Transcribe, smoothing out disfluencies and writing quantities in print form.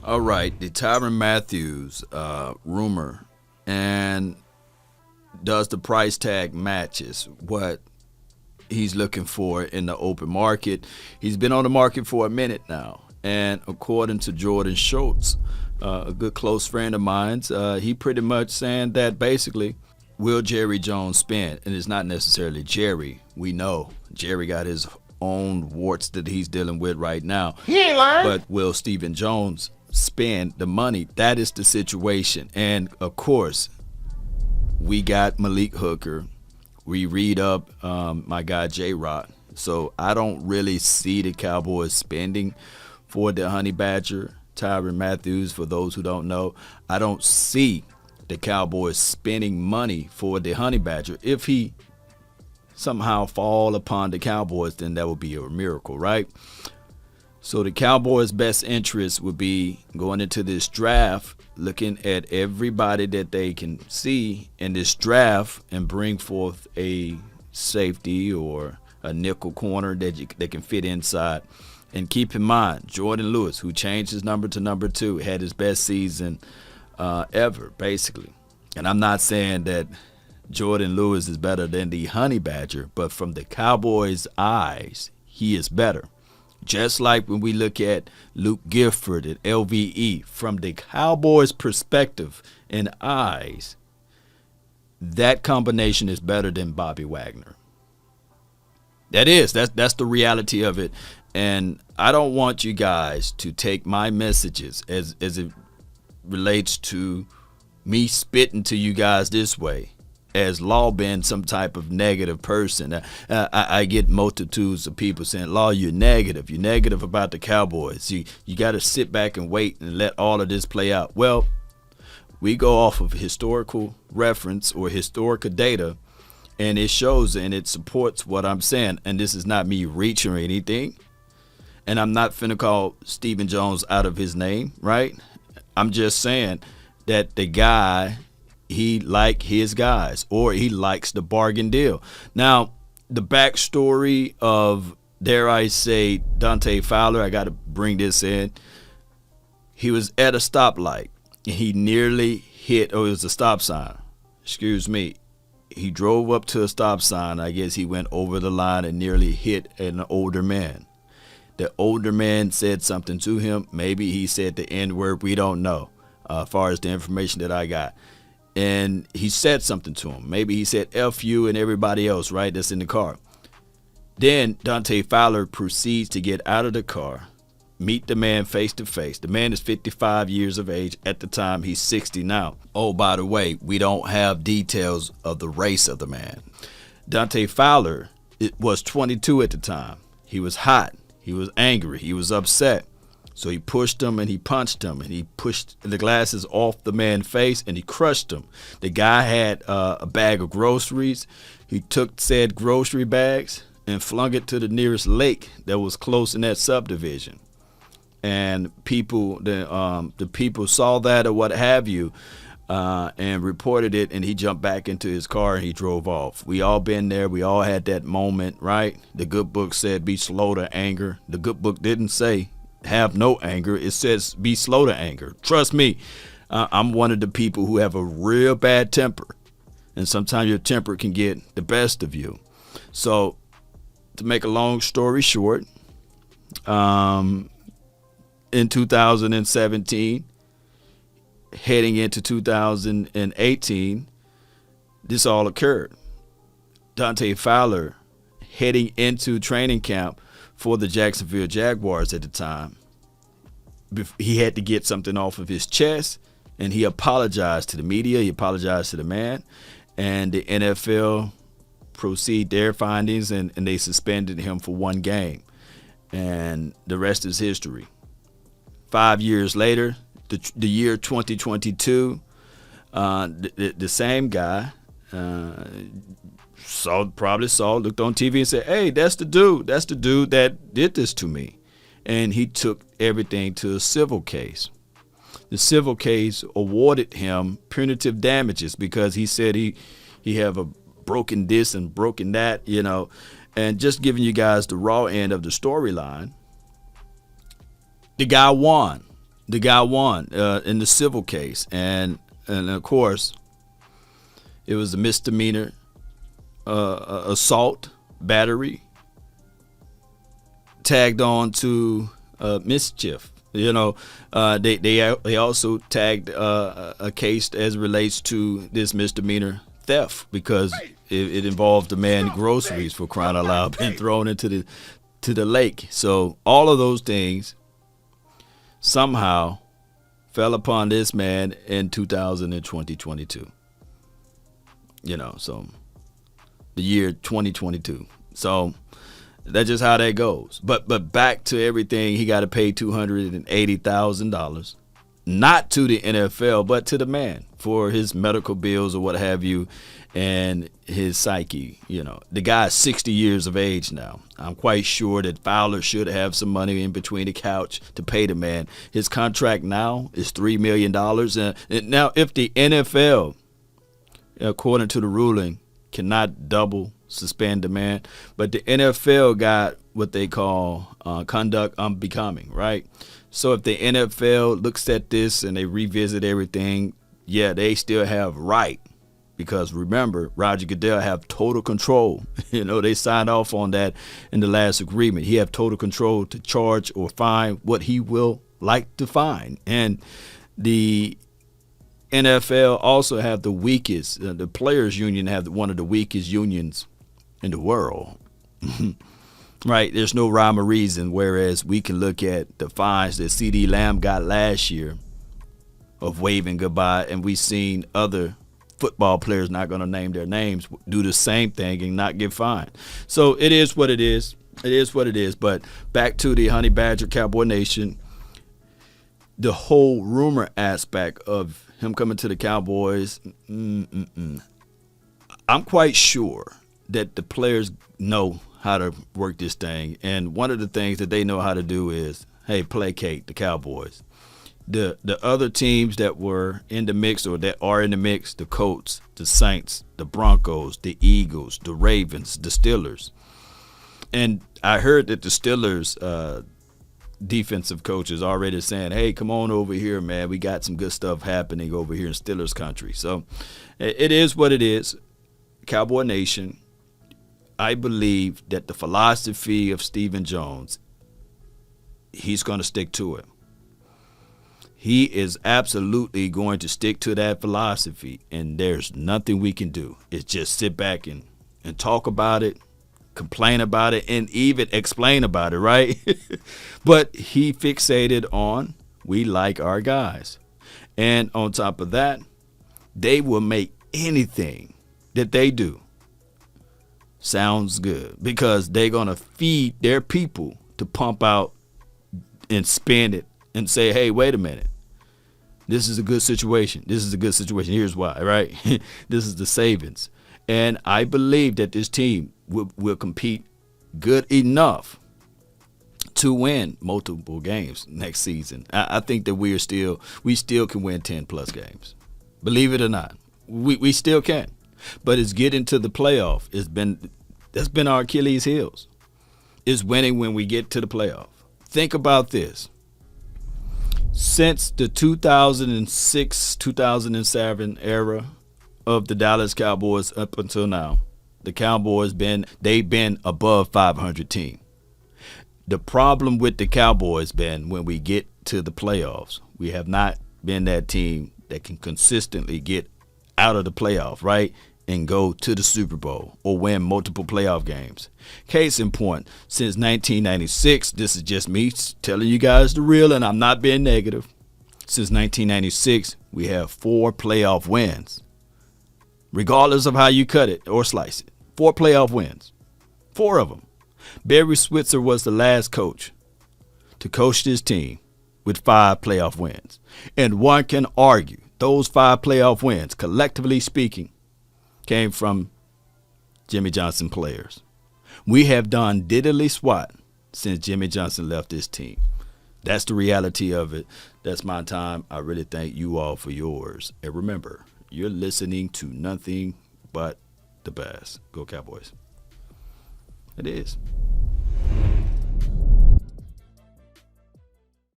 All right, the Tyrann Mathieu's rumor, and does the price tag matches what he's looking for in the open market? He's been on the market for a minute now, and according to Jordan Schultz, a good close friend of mine's, he pretty much saying that basically, will Jerry Jones spend? And it's not necessarily Jerry. We know Jerry got his own warts that he's dealing with right now. He ain't lying. But will Stephen Jones spend the money? That is the situation. And of course, we got Malik Hooker. We read up my guy Jayron. So I don't really see the Cowboys spending for the Honey Badger, Tyrann Mathieu. For those who don't know, I don't see the Cowboys spending money for the Honey Badger. If he somehow fall upon the Cowboys, then that would be a miracle, right? So the Cowboys' best interest would be going into this draft, looking at everybody that they can see in this draft and bring forth a safety or a nickel corner that can fit inside. And keep in mind, Jordan Lewis, who changed his number to number 2, had his best season ever, basically. And I'm not saying that Jordan Lewis is better than the Honey Badger, but from the Cowboys' eyes, he is better. Just like when we look at Luke Gifford at LVE, from the Cowboys' perspective and eyes, that combination is better than Bobby Wagner. That's the reality of it. And I don't want you guys to take my messages as it relates to me spitting to you guys this way as Law being some type of negative person. I get multitudes of people saying, Law, you're negative. You're negative about the Cowboys. You got to sit back and wait and let all of this play out. Well, we go off of historical reference or historical data, and it shows and it supports what I'm saying. And this is not me reaching or anything. And I'm not finna call Stephen Jones out of his name, right? I'm just saying that the guy, he like his guys, or he likes the bargain deal. Now, the backstory of, dare I say, Dante Fowler, I got to bring this in. He was at a stoplight. He nearly hit, it was a stop sign. Excuse me. He drove up to a stop sign. I guess he went over the line and nearly hit an older man. The older man said something to him. Maybe he said the N-word. We don't know, as far as the information that I got. And he said something to him. Maybe he said F you and everybody else, right, that's in the car. Then Dante Fowler proceeds to get out of the car, meet the man face to face. The man is 55 years of age at the time. He's 60 now. Oh, by the way, we don't have details of the race of the man. Dante Fowler was 22 at the time. He was hot. He was angry. He was upset. So he pushed him and he punched him and he pushed the glasses off the man's face and he crushed him. The guy had a bag of groceries. He took said grocery bags and flung it to the nearest lake that was close in that subdivision. And people, the people saw that or what have you, and reported it, and he jumped back into his car and he drove off. We all been there. We all had that moment, right? The good book said be slow to anger. The good book didn't say have no anger. It says be slow to anger. Trust me, I'm one of the people who have a real bad temper, and sometimes your temper can get the best of you. So to make a long story short, in 2017, heading into 2018, this all occurred. Dante Fowler heading into training camp for the Jacksonville Jaguars at the time. He had to get something off of his chest, and he apologized to the media. He apologized to the man, and the NFL proceed their findings, and they suspended him for 1 game. And the rest is history. 5 years later, the year 2022, the same guy looked on TV and said, hey, that's the dude that did this to me. And he took everything to a civil case. The civil case awarded him punitive damages because he said he have a broken this and broken that, and just giving you guys the raw end of the storyline. The guy won. the guy won in the civil case, and of course, it was a misdemeanor assault, battery, tagged on to mischief. They also tagged a case as it relates to this misdemeanor theft because it involved a man groceries, for crying out loud, being thrown into the lake. So all of those things somehow fell upon this man in 2022. So the year 2022. So that's just how that goes. But back to everything, he got to pay $280,000, not to the NFL, but to the man for his medical bills or what have you, and his psyche. The guy is 60 years of age now. I'm quite sure that Fowler should have some money in between the couch to pay the man. His contract now is $3 million. And now, if the NFL, according to the ruling, cannot double suspend the man, but the NFL got what they call conduct unbecoming, right? So if the NFL looks at this and they revisit everything, they still have right, because remember, Roger Goodell have total control. They signed off on that in the last agreement. He have total control to charge or fine what he will like to fine. And the NFL also have the weakest, the players union have one of the weakest unions in the world. Right? There's no rhyme or reason, whereas we can look at the fines that CD Lamb got last year of waving goodbye, and we've seen other football players, not going to name their names, do the same thing and not get fined. So it is what it is. It is what it is. But back to the Honey Badger Cowboy Nation, the whole rumor aspect of him coming to the Cowboys, I'm quite sure that the players know how to work this thing. And one of the things that they know how to do is, hey, placate the Cowboys. The other teams that were in the mix or that are in the mix, the Colts, the Saints, the Broncos, the Eagles, the Ravens, the Steelers. And I heard that the Steelers defensive coaches already saying, hey, come on over here, man. We got some good stuff happening over here in Steelers country. So it is what it is. Cowboy Nation, I believe that the philosophy of Stephen Jones, he's going to stick to it. He is absolutely going to stick to that philosophy, and there's nothing we can do. It's just sit back and talk about it, complain about it, and even explain about it, right? But he fixated on, we like our guys. And on top of that, they will make anything that they do sounds good, because they're going to feed their people to pump out and spend it and say, hey, wait a minute. This is a good situation. This is a good situation. Here's why, right? This is the savings. And I believe that this team will compete good enough to win multiple games next season. I think that we still can win 10-plus games. Believe it or not. We still can. But it's getting to the playoff. That's been our Achilles heels. It's winning when we get to the playoff. Think about this. Since the 2006-2007 era of the Dallas Cowboys up until now, the Cowboys they've been above 500 team. The problem with the Cowboys been when we get to the playoffs, we have not been that team that can consistently get out of the playoff, right, and go to the Super Bowl or win multiple playoff games. Case in point, since 1996, this is just me telling you guys the real, and I'm not being negative. Since 1996, we have 4 playoff wins. Regardless of how you cut it or slice it. 4 playoff wins. 4 of them. Barry Switzer was the last coach to coach this team with 5 playoff wins. And one can argue those 5 playoff wins, collectively speaking, came from Jimmy Johnson players. We have done diddly squat since Jimmy Johnson left this team. That's the reality of it. That's my time. I really thank you all for yours. And remember, you're listening to nothing but the best. Go Cowboys. It is.